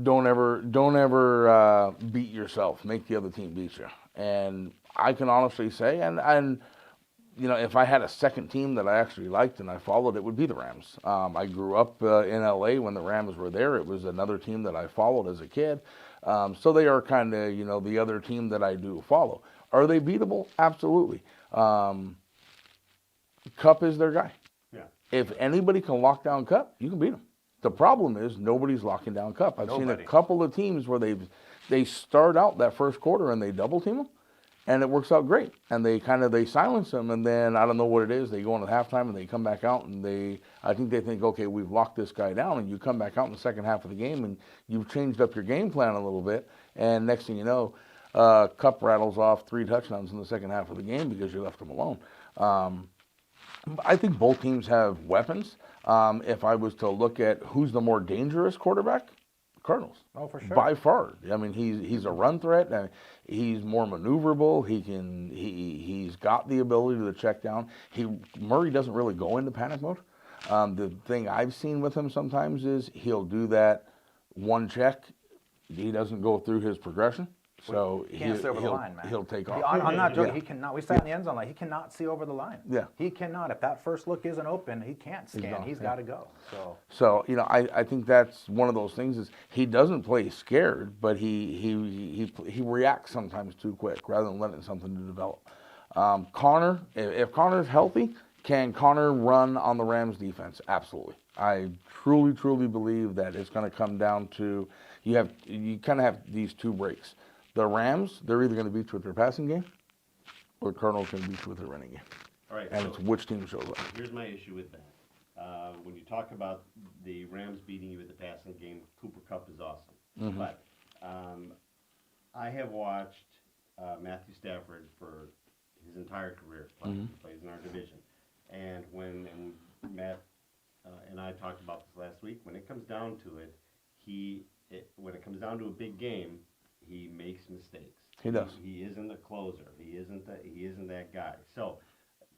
don't ever beat yourself. Make the other team beat you. And I can honestly say, and you know, if I had a second team that I actually liked and I followed, it would be the Rams. I grew up in LA when the Rams were there. It was another team that I followed as a kid. So they are kind of, you know, the other team that I do follow. Are they beatable? Absolutely. Cup is their guy. Yeah. If anybody can lock down Cup, you can beat them. The problem is nobody's locking down Cup. I've seen a couple of teams where they start out that first quarter and they double team them, and it works out great. And they silence them, and then I don't know what it is. They go into halftime and they come back out and I think they think, okay, we've locked this guy down. And you come back out in the second half of the game and you've changed up your game plan a little bit. And next thing you know, Cup rattles off 3 touchdowns in the second half of the game because you left him alone. I think both teams have weapons. If I was to look at who's the more dangerous quarterback, Cardinals. Oh, for sure. By far. I mean, he's a run threat. He's more maneuverable. He's got the ability to check down. Murray doesn't really go into panic mode. The thing I've seen with him sometimes is he'll do that one check. He doesn't go through his progression. So he can't see over the line, man. He'll take off. I'm not joking. He cannot. We sat in the end zone. Like, he cannot see over the line. Yeah. He cannot. If that first look isn't open, he can't scan. He's got to go. So you know, I think that's one of those things is he doesn't play scared, but he reacts sometimes too quick rather than letting something to develop. Connor, if Connor's healthy, can Connor run on the Rams defense? Absolutely. I truly believe that it's going to come down to you kind of have these 2 breaks. The Rams, they're either going to beat you with their passing game, or the Cardinals going to beat you with their running game. All right. And it's which team shows up. Here's my issue with that. when you talk about the Rams beating you at the passing game, Cooper Kupp is awesome. But I have watched Matthew Stafford for his entire career. He plays in our division. And when Matt and I talked about this last week, when it comes down to it, when it comes down to a big game, he makes mistakes. He does. He isn't a closer. He isn't that guy. So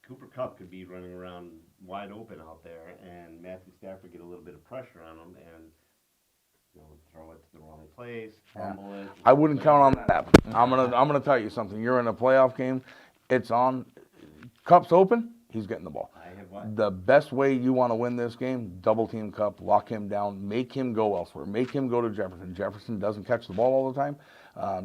Cooper Kupp could be running around wide open out there, and Matthew Stafford get a little bit of pressure on him, and throw it to the wrong place, fumble it. I wouldn't count on that happening. I'm gonna tell you something. You're in a playoff game. It's on. Kupp's open. He's getting the ball. The best way you want to win this game, double team Kupp, lock him down, make him go elsewhere, make him go to Jefferson. Jefferson doesn't catch the ball all the time.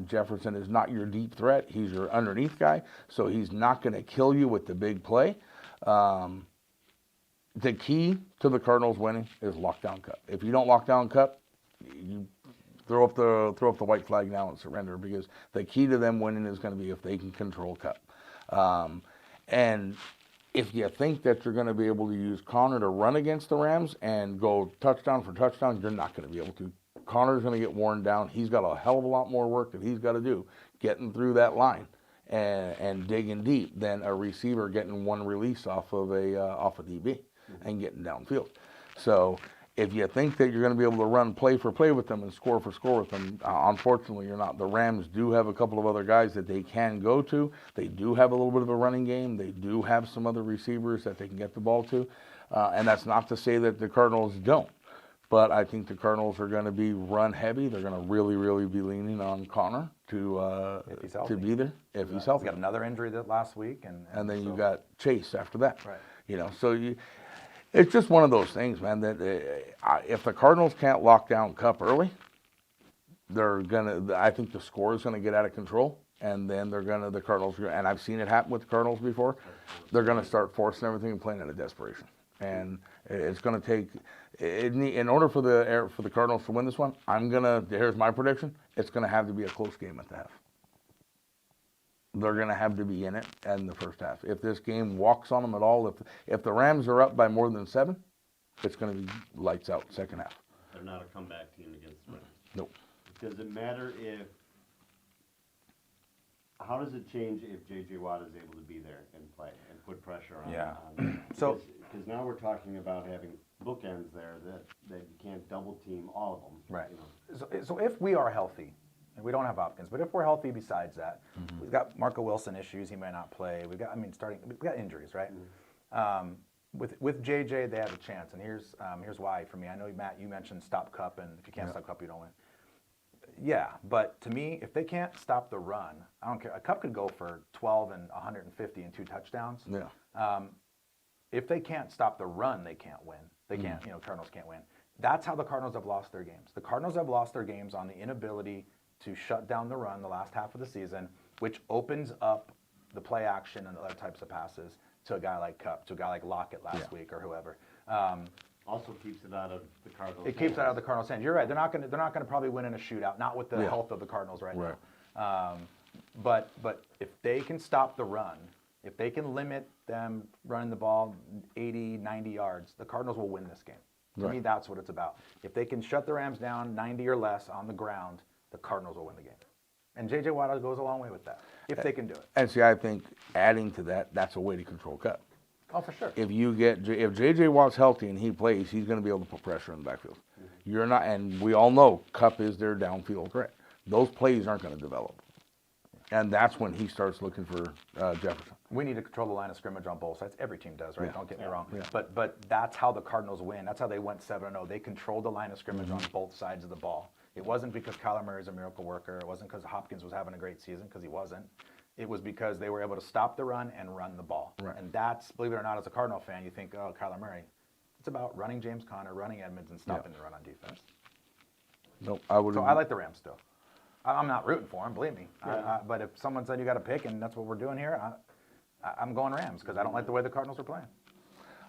Jefferson is not your deep threat. He's your underneath guy, so he's not going to kill you with the big play. The key to the Cardinals winning is lockdown Kupp. If you don't lock down Kupp, you throw up the white flag now and surrender, because the key to them winning is going to be if they can control Kupp. And if you think that you're going to be able to use Connor to run against the Rams and go touchdown for touchdown, you're not going to be able to. Connor's going to get worn down. He's got a hell of a lot more work that he's got to do getting through that line and digging deep than a receiver getting one release off of a DB and getting downfield. So if you think that you're going to be able to run play for play with them and score for score with them, unfortunately you're not. The Rams do have a couple of other guys that they can go to. They do have a little bit of a running game. They do have some other receivers that they can get the ball to. And that's not to say that the Cardinals don't. But I think the Cardinals are going to be run heavy. They're going to really, really be leaning on Connor to be there if he's healthy. He got another injury that last week. And then you got Chase after that. Right. So it's just one of those things, man, that if the Cardinals can't lock down Kupp early, I think the score is going to get out of control, and then the Cardinals, and I've seen it happen with the Cardinals before, they're going to start forcing everything and playing out of desperation. And it's going to take, in order for the Cardinals to win this one, here's my prediction, it's going to have to be a close game at the half. They're going to have to be in it in the first half. If this game walks on them at all, if the Rams are up by more than 7, it's going to be lights out second half. They're not a comeback team against the Rams. Nope. Does it matter how does it change if J.J. Watt is able to be there and play and put pressure on? Yeah. Because now we're talking about having bookends there that you can't double team all of them. Right. So if we are healthy, and we don't have Hopkins, but if we're healthy besides that, we've got Marco Wilson issues, he may not play. We've got injuries, right? With JJ, they have a chance, and here's why for me. I know, Matt, you mentioned stop Kupp, and if you can't stop Kupp, you don't win. Yeah, but to me, if they can't stop the run, I don't care. A Kupp could go for 12 and 150 and 2 touchdowns. Yeah. If they can't stop the run, they can't win. They can't, Cardinals can't win. That's how the Cardinals have lost their games. The Cardinals have lost their games on the inability to shut down the run the last half of the season, which opens up the play action and other types of passes to a guy like Kupp, to a guy like Lockett last week or whoever. Also keeps it out of the Cardinals. It keeps it out of the Cardinals' hands. You're right. They're not going to probably win in a shootout, not with the health of the Cardinals right now. But if they can stop the run, if they can limit them running the ball 80, 90 yards, the Cardinals will win this game. To me, that's what it's about. If they can shut the Rams down 90 or less on the ground, the Cardinals will win the game. And J.J. Watt goes a long way with that, if they can do it. And see, I think adding to that, that's a way to control Kupp. Oh, for sure. If J.J. Watt's healthy and he plays, he's going to be able to put pressure in the backfield. You're not, and we all know Kupp is their downfield threat. Those plays aren't going to develop. And that's when he starts looking for Jefferson. We need to control the line of scrimmage on both sides. Every team does, right? Don't get me wrong. But that's how the Cardinals win. That's how they went 7-0. They controlled the line of scrimmage on both sides of the ball. It wasn't because Kyler Murray's a miracle worker. It wasn't because Hopkins was having a great season, because he wasn't. It was because they were able to stop the run and run the ball. Right. And that's, believe it or not, as a Cardinal fan, you think, oh, Kyler Murray. It's about running James Conner, running Edmonds, and stopping the run on defense. Nope, I would. So I like the Rams still. I'm not rooting for them, believe me. But if someone said you got to pick, and that's what we're doing here, I'm going Rams, because I don't like the way the Cardinals are playing.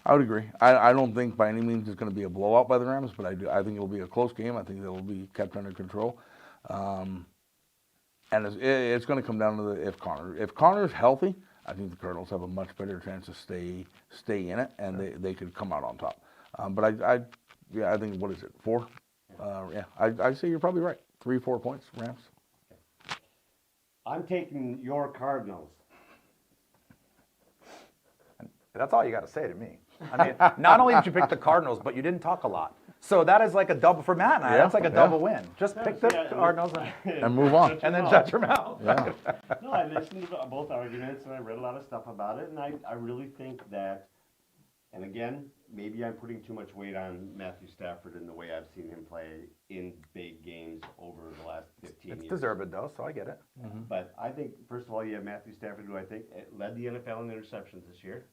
I would agree. I don't think by any means it's going to be a blowout by the Rams, but I think it'll be a close game. I think they'll be kept under control. And it's going to come down to if Connor's healthy, I think the Cardinals have a much better chance to stay in it, and they could come out on top. But I think, what is it, 4? Yeah, I say you're probably right. 3-4 points, Rams. I'm taking your Cardinals. That's all you got to say to me. I mean, not only did you pick the Cardinals, but you didn't talk a lot. So that is like a double for Matt and I. Yeah, That's like a yeah. double win. Just pick the Yeah, Cardinals And move on. and then shut your mouth. Yeah. No, I listened to both arguments and I read a lot of stuff about it, and I really think that, and again, maybe I'm putting too much weight on Matthew Stafford in the way I've seen him play in big games over the last 15 It's years. deserved though, so I get it. But I think, first of all, you have Matthew Stafford, who I think led the NFL in interceptions this year.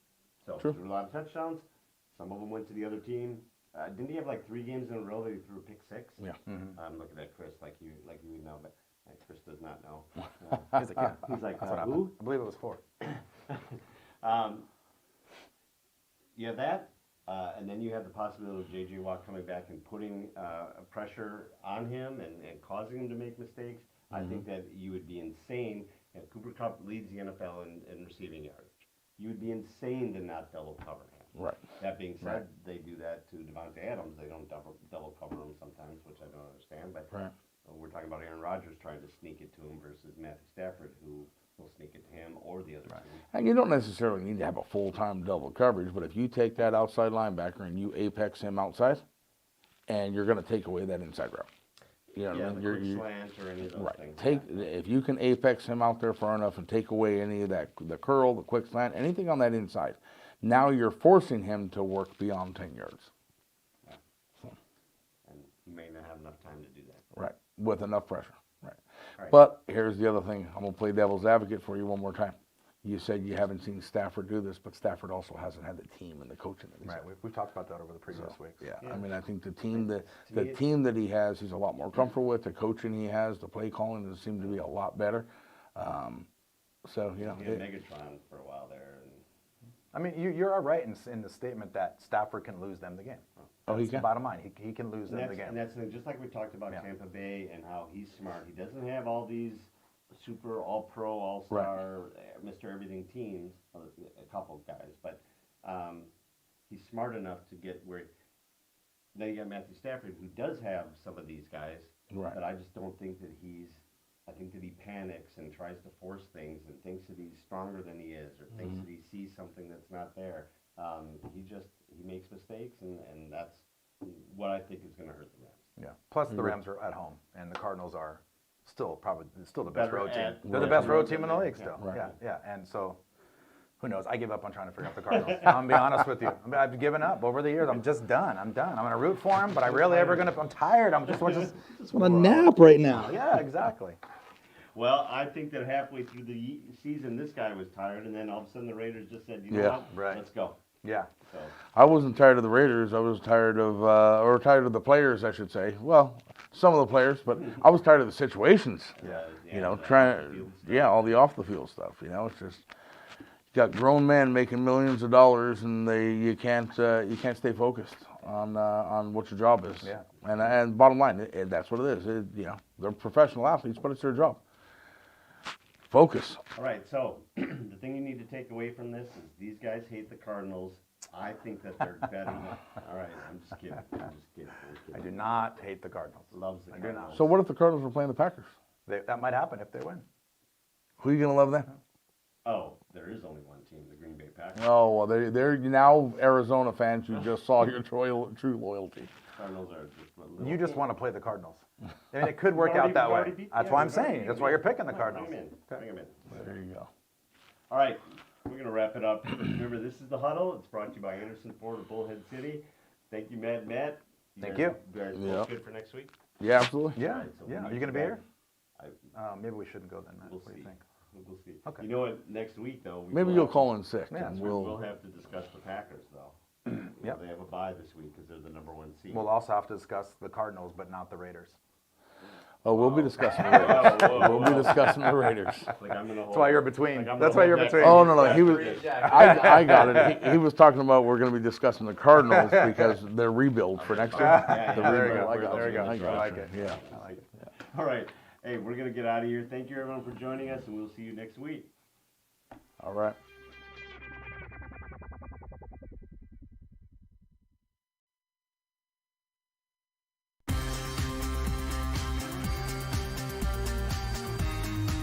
So True. threw a lot of touchdowns. Some of them went to the other team. Didn't he have like 3 games in a row that he threw a pick 6? Yeah. I'm looking at Chris like you would know, but Chris does not know. He's like, yeah. He's like, That's what who? happened. I believe it was 4. You have that, and then you have the possibility of J.J. Watt coming back and putting pressure on him and causing him to make mistakes. I think that you would be insane. And Cooper Kupp leads the NFL in receiving yardage. You would be insane to not double cover him. Right. That being said, Right. they do that to Devontae Adams. They don't double cover him sometimes, which I don't understand. But Right. we're talking about Aaron Rodgers trying to sneak it to him versus Matthew Stafford, who will sneak it to him or the other team. And you don't necessarily need to have a full-time double coverage, but if you take that outside linebacker and you apex him outside, and you're going to take away that inside route. You know what I mean? The quick slant or any of those Right. things. If you can apex him out there far enough and take away any of that, the curl, the quick slant, anything on that inside, now you're forcing him to work beyond 10 yards. And he may not have enough time to do that. Right. With enough pressure. Right. Right. But here's the other thing. I'm going to play devil's advocate for you one more time. You said you haven't seen Stafford do this, but Stafford also hasn't had the team and the coaching that he's Right. had. We've talked about that over the previous weeks. Yeah, Yeah. I mean, I think the team that To me, team that he has, he's a lot more comfortable with. The coaching he has, the play calling has seemed to be a lot better. So you know, He had Megatron for a while there. And I mean, you're all right in the statement that Stafford can lose them the game. Oh, he That's the can? bottom line. He can lose them the and game. that's just like we talked about Yeah. Tampa Bay and how he's smart. He doesn't have all these super all-pro, all-star, Mr. Everything teams, a couple guys, but he's smart enough to get where. Then you got Matthew Stafford, who does have some of these guys, Right. but I just don't think that I think that he panics and tries to force things and thinks that he's stronger than he is, or thinks that he sees something that's not there. He makes mistakes, and that's what I think is going to hurt the Rams. Yeah. Plus the Rams are at home, and the Cardinals are still the best Better road team. at- They're the Right. best road team in the league Yeah. still. Right. Yeah. And so, who knows? I give up on trying to figure out the Cardinals. I'm gonna be honest with you. I've given up over the years. I'm just done. I'm gonna root for them, but I rarely ever gonna. I'm tired. I'm just want a nap right now. Yeah, exactly. Well, I think that halfway through the season, this guy was tired, and then all of a sudden the Raiders just said, you know Yeah. what, Right. let's go. Yeah. So, I wasn't tired of the Raiders. I was tired of, or tired of the players, I should say. Well, some of the players, but I was tired of the situations. You know, all the off the field stuff. You know, it's just you got grown men making millions of dollars, and you can't stay focused on what your job is. Yeah. And bottom line, that's what it is. You know, they're professional athletes, but it's their job. Focus. all right, so the thing you need to take away from this is these guys hate the Cardinals. I think that they're better. All right, I'm just kidding. I do not hate the Cardinals. Loves the I do not. Cardinals. So what if the Cardinals were playing the Packers? That might happen if they win. Who are you gonna love then? Oh, there is only one team, the Green Bay Packers. Oh well, they're now Arizona fans. You just saw your true loyalty. Cardinals are just a little. You just want to play the Cardinals. I mean, it could work We've out that already way. beat- That's yeah, why I'm we've already saying. beat That's them. why you're picking the Bring Cardinals. them in. Bring them in. There you go. All right, we're going to wrap it up. Remember, this is the Huddle. It's brought to you by Anderson Ford of Bullhead City. Thank you, Matt. Thank guys- you. You guys Yeah. both good for next week? Yeah, absolutely. Yeah, All right, so yeah. we Are you need going to be here? I- Maybe we shouldn't go then, Matt. We'll What do you see. think? We'll see. Okay. You know what? Next week, though. Maybe will you'll have call in sick, Yeah, and We'll we'll. have to discuss the Packers, though. You know, Yep. They have a bye this week because they're the #1 seed. We'll also have to discuss the Cardinals, but not the Raiders. Oh, we'll be discussing the Raiders. Whoa. We'll be discussing the Raiders. Like I'm gonna That's why you're between. Like I'm That's gonna why you're hold between. back. Oh no, he was. I got it. He was talking about we're going to be discussing the Cardinals because they're rebuild for next year. Yeah, The there you rebuild. go. I got There you go. I got I like you. it. Yeah. I like it. All right. Hey, we're gonna get out of here. Thank you, everyone, for joining us, and we'll see you next week. All right.